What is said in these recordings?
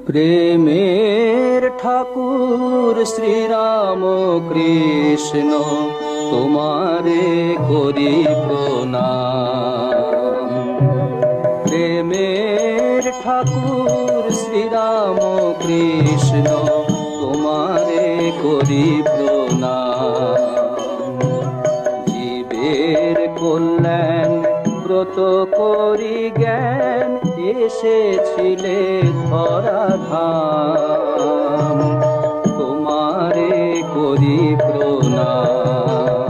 প্রেমের ঠাকুর শ্রীরাম কৃষ্ণ তোমারে করি প্রণাম। প্রেমের ঠাকুর শ্রীরাম কৃষ্ণ তোমারে করি প্রণাম। জীবের কল্যাণ ব্রত করি জ্ঞান এসেছিলে ধরাধাম। তোমারে করি প্রণাম।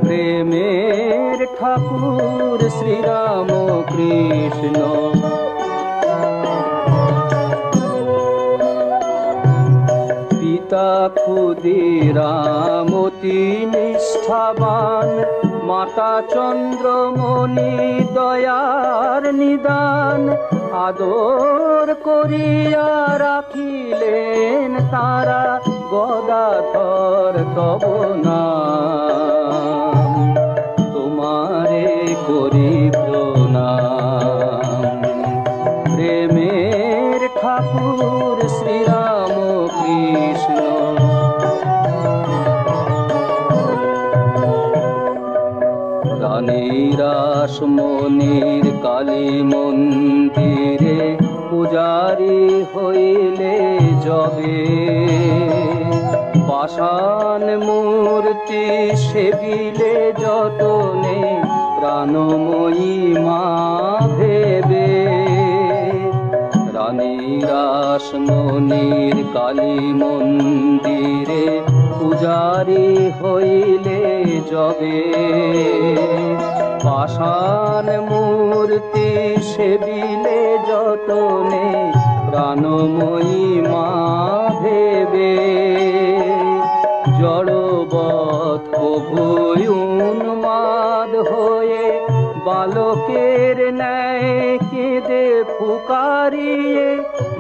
প্রেমের ঠাকুর শ্রীরাম কৃষ্ণ পিতা ক্ষুদিরাম অতি নিষ্ঠাবান, মাতা চন্দ্রমণি দয়ার নিদান। আদর করিয়া রাখিলেন তারা গদাধর তব নাম। তোমারে করি প্রণাম। প্রেমের ঠাকুর শ্রীরাম কৃষ্ণ রানীরাস মনির কালী মন্দিরে পূজারি হইলে যবে, পাষাণ মূর্তি সেবিলে যতনে প্রাণময়ী মা ভেবে। রানীরাস মনির কালী মন্দিরে পূজারি হইলে যবে, পাষাণ মূর্তি সেবিলে যতনে প্রাণময়ী মা ভেবে। জড়বৎ প্রভুই উন্মাদ হয়ে বালকের ন্যায় কেঁদে পুকারিয়ে,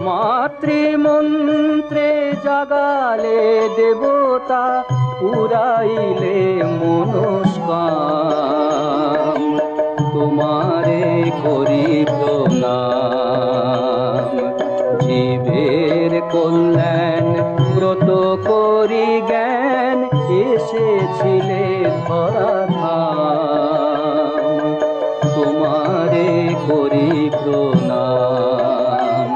মাতৃমন্ত্রে জাগালে দেবতা পুরাইলে মনস্কাম। তোমারে করি প্রণাম। জীবের কল্যাণ ব্রত করি জ্ঞান এসেছিলে ধরাধাম। তোমারে করি প্রণাম।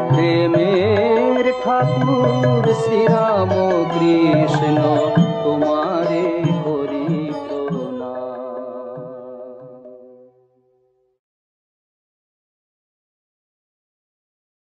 প্রেমের ঠাকুর শ্রীরাম কৃষ্ণ তোমারে